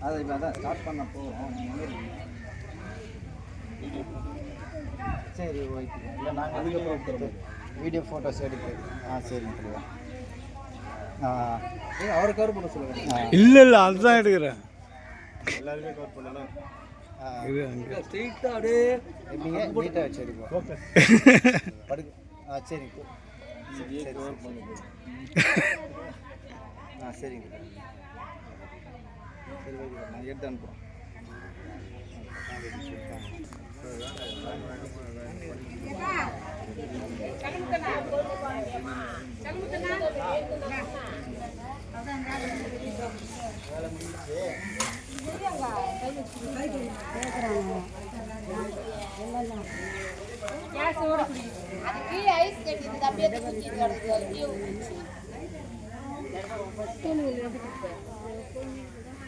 அதை இப்போ அதான் ஸ்டார்ட் பண்ண போகிறோம். சரி ஓகே. இல்லை நாங்கள் அதுக்கப்புறம் எடுத்துகிட்டு வீடியோ ஃபோட்டோஸ் எடுக்கிறது. சரிங்க தெளிவா. அவரை கவர் பண்ண சொல்லுங்கள். இல்லை அதுதான் எடுக்கிறேன். எல்லாருமே கவர் பண்ணணும். ஸ்ட்ரெயிட்டாக அப்படியே எப்படிங்க நீட்டாக வச்சு எடுப்போம். படுக்கு. சரிங்க. சரிங்க. சரி ஓகே, நான் எடுத்து அனுப்புகிறோம்.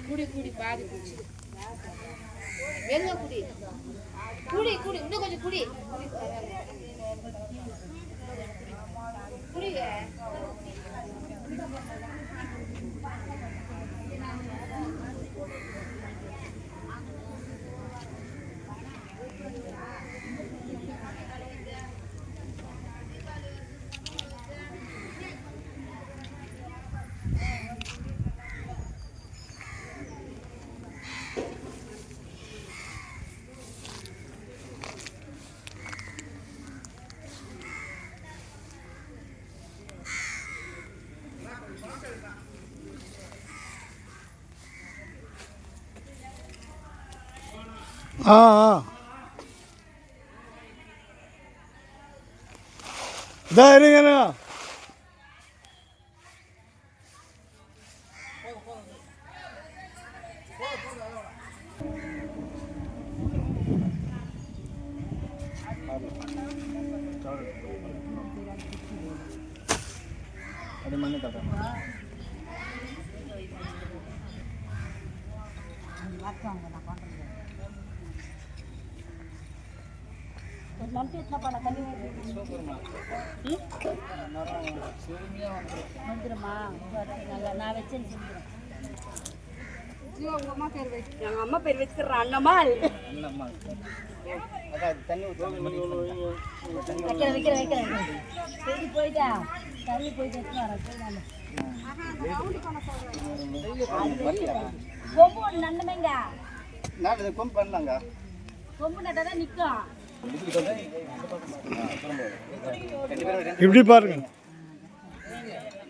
குடி குடி பாதி குடி வேணுங்க குடி குடி குடி இன்னும் கொஞ்சம் குடி குடிங்க. இதான் இருங்க. அது மண்ணு கட்டுறேன். வந்துருமா நான் வச்சேன். உங்க அம்மா பேர் வச்சு எங்கள் அம்மா பேர் வச்சுக்கிறேன். அண்ணம்மாள் தண்ணி வைக்கிறேன். சரி போயிட்டா தண்ணி போயிட்டு கொம்பு ஒன்று நன்னமேங்க. நான் கொம்பு பண்ணலாங்க. கொம்பு நட்டா தான் நிற்கும். இப்படி பாருங்க.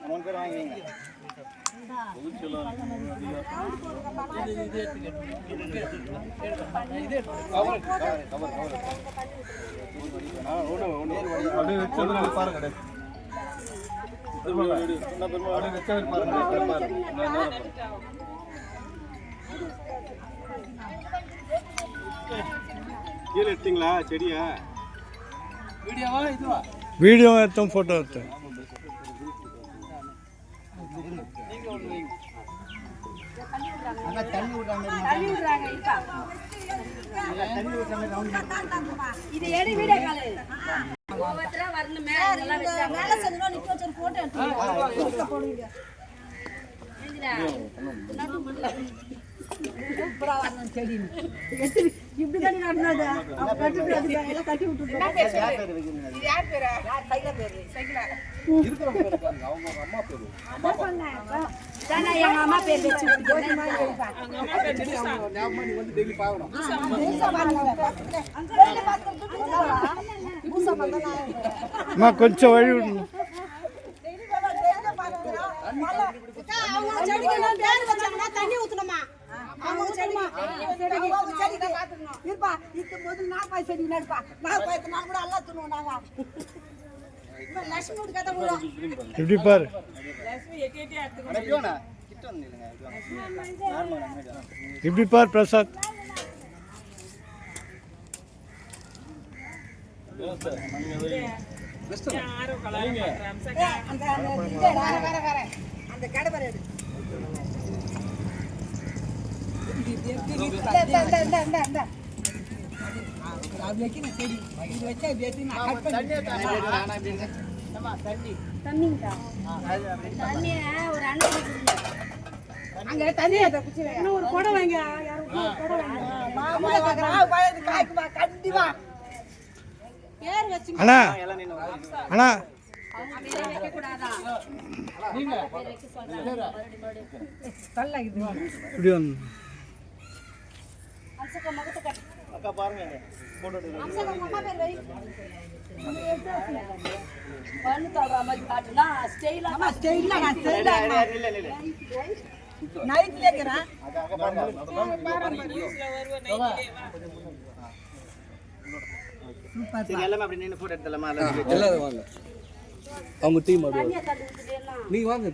3 பேர் வாங்கிங்க. கீழே எடுத்தீங்களா செடியா? வீடியோவா இதுவா? வீடியோ எடுத்தோம், ஃபோட்டோ எடுத்தோம். தண்ணி விடுறாங்க. இது எடி வீடியோ கால் ஒவ்வொருத்தரா வரணும். மேல செஞ்சோம் நிக்க வச்சு போட்டோ எடுத்து போடுங்க. சூப்பரா வரணும் செடி. இப்படி தானே நடந்தது. அவங்க கட்டி எல்லாம் கட்டி விட்டுருக்காங்க. இது யார் பேரா? சைக்கிள் பேரு. சைக்கிளா இருக்கிற பேர் பாருங்க. அவங்க அம்மா பேரு. அம்மா சொன்னேன். தானா எங்க அம்மா பேர் வெச்சு ஜோதி மாதிரி இருப்பா. அவங்க அம்மா பேர் சொல்லி அவங்க ஞாபகமா நீ வந்து டெய்லி பார்க்கணும். அம்மா கொஞ்சம் வழி விடணும். அவங்க செடிக்கு பேர் வச்சாங்கன்னா தண்ணி ஊத்தணுமா? அவங்க செடி இருப்பா இது முதல்ல நாப்பாய் செடி நடுப்பா நாப்பாய் நான் கூட எல்லாம் துணுவோம் நாங்க லட்சுமி கதை விடுவோம் இப்படி பாரு. இப்படி பார் பிரசாத். அந்த கடை வர ஒரு குடம் வாங்க கண்டிப்பா பேர் வச்சு அண்ணா அண்ணா இப்படி வந்து அக்கா பாருங்க போட்டோ எல்லாமே அப்படி நின்று போட்டோ எடுத்துலாமா? எல்லாரும் வாங்க, அவங்க டீம் அப்படி நீங்க வாங்க.